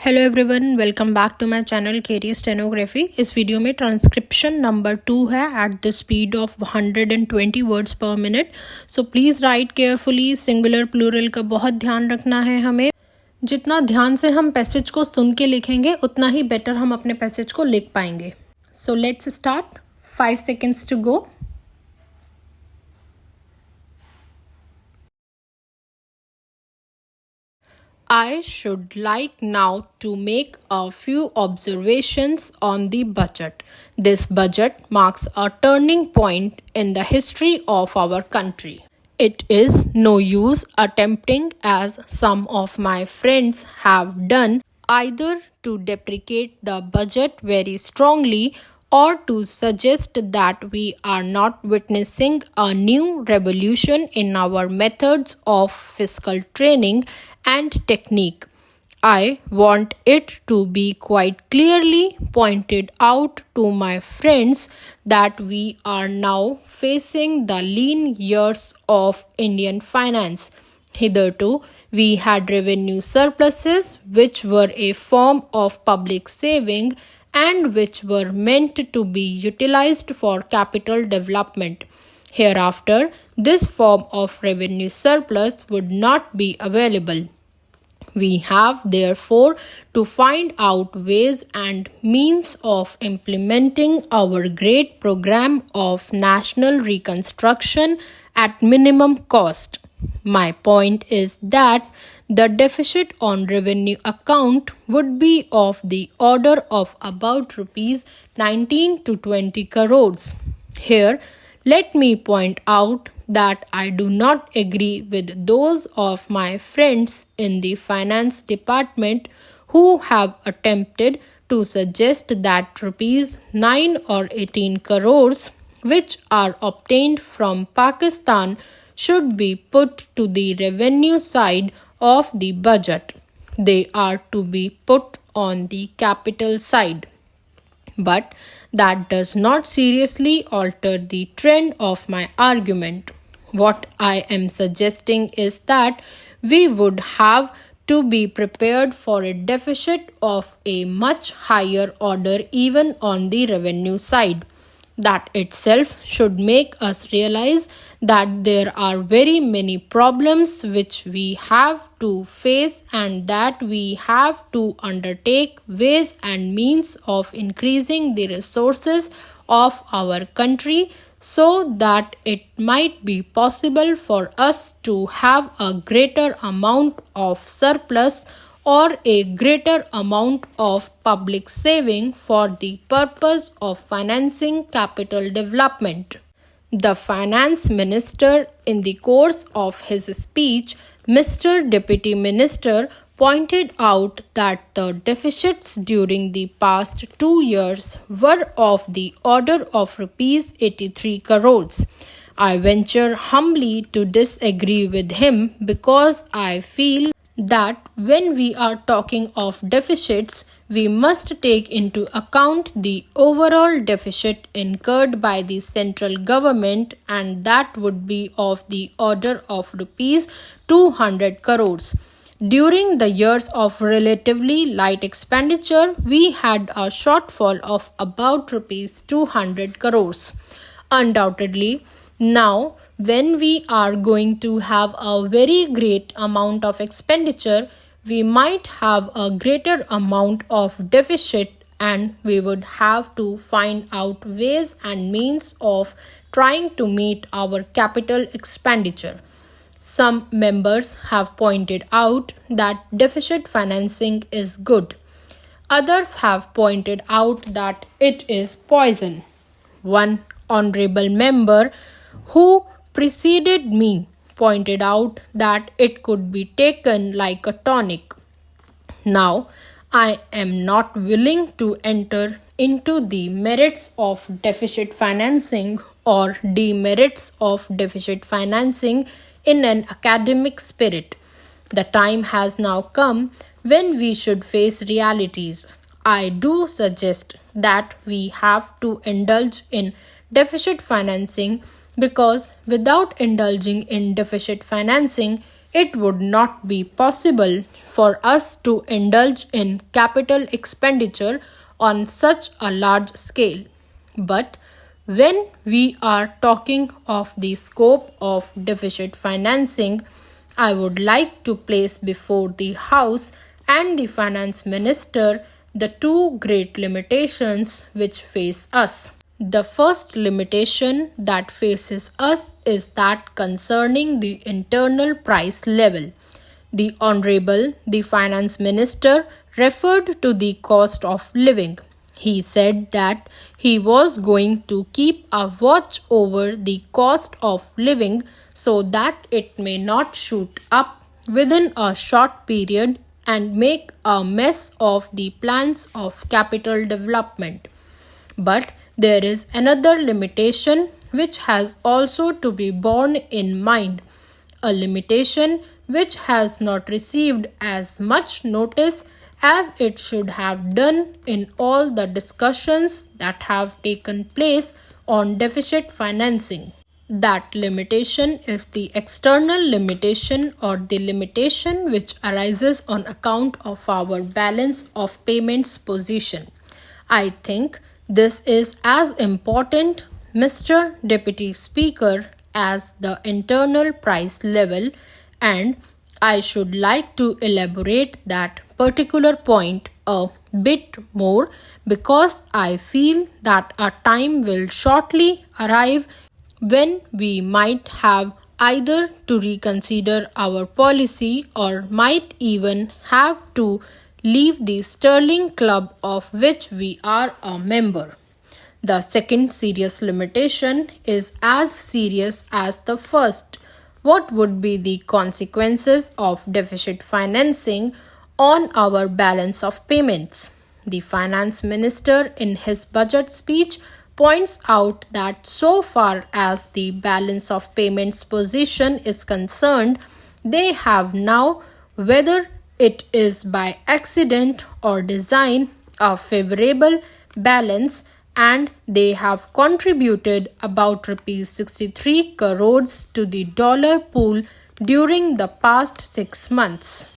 Hello everyone, welcome back to my channel career stenography. इस video में transcription number 2 है at the speed of 120 words per minute. So please write carefully. Singular plural का बहुत ध्यान रखना है हमें। जितना ध्यान से हम पैसेज को सुन के लिखेंगे उतना ही बेटर हम अपने पैसेज को लिख पाएंगे। So let's start. 5 seconds to go. I should like now to make a few observations on the budget. This budget marks a turning point in the history of our country. It is no use attempting, as some of my friends have done, either to deprecate the budget very strongly or to suggest that we are not witnessing a new revolution in our methods of fiscal training and technique. I want it to be quite clearly pointed out to my friends that we are now facing the lean years of Indian finance. Hitherto, we had revenue surpluses which were a form of public saving and which were meant to be utilized for capital development. Hereafter, this form of revenue surplus would not be available. We have therefore to find out ways and means of implementing our great program of national reconstruction at minimum cost. My point is that the deficit on revenue account would be of the order of about rupees 19 to 20 crores. Here, let me point out that I do not agree with those of my friends in the finance department who have attempted to suggest that rupees 9 or 18 crores which are obtained from Pakistan should be put to the revenue side of the budget. They are to be put on the capital side. But that does not seriously alter the trend of my argument. What I am suggesting is that we would have to be prepared for a deficit of a much higher order even on the revenue side. That itself should make us realize that there are very many problems which we have to face and that we have to undertake ways and means of increasing the resources of our country so that it might be possible for us to have a greater amount of surplus or a greater amount of public saving for the purpose of financing capital development. The finance minister, in the course of his speech, Mr. Deputy Minister, pointed out that the deficits during the past 2 years were of the order of rupees 83 crores. I venture humbly to disagree with him because I feel that when we are talking of deficits, we must take into account the overall deficit incurred by the central government, and that would be of the order of rupees 200 crores. During the years of relatively light expenditure, we had a shortfall of about rupees 200 crores. Undoubtedly, now when we are going to have a very great amount of expenditure, we might have a greater amount of deficit and we would have to find out ways and means of trying to meet our capital expenditure. Some members have pointed out that deficit financing is good. Others have pointed out that it is poison. One honorable member who preceded me pointed out that it could be taken like a tonic. Now, I am not willing to enter into the merits of deficit financing or demerits of deficit financing in an academic spirit. The time has now come when we should face realities. I do suggest that we have to indulge in deficit financing because without indulging in deficit financing, it would not be possible for us to indulge in capital expenditure on such a large scale. But when we are talking of the scope of deficit financing, I would like to place before the House and the Finance Minister the two great limitations which face us. The first limitation that faces us is that concerning the internal price level. The Honorable, the Finance Minister, referred to the cost of living. He said that he was going to keep a watch over the cost of living so that it may not shoot up within a short period and make a mess of the plans of capital development. But there is another limitation which has also to be borne in mind, a limitation which has not received as much notice as it should have done in all the discussions that have taken place on deficit financing. That limitation is the external limitation or the limitation which arises on account of our balance of payments position. I think this is as important, Mr. Deputy Speaker, as the internal price level, and I should like to elaborate that particular point a bit more because I feel that a time will shortly arrive when we might have either to reconsider our policy or might even have to leave the sterling club of which we are a member. The second serious limitation is as serious as the first. What would be the consequences of deficit financing on our balance of payments? The Finance Minister, in his budget speech, points out that so far as the balance of payments position is concerned, they have now, whether it is by accident or design, a favorable balance, and they have contributed about Rs 63 crores to the dollar pool during the past 6 months.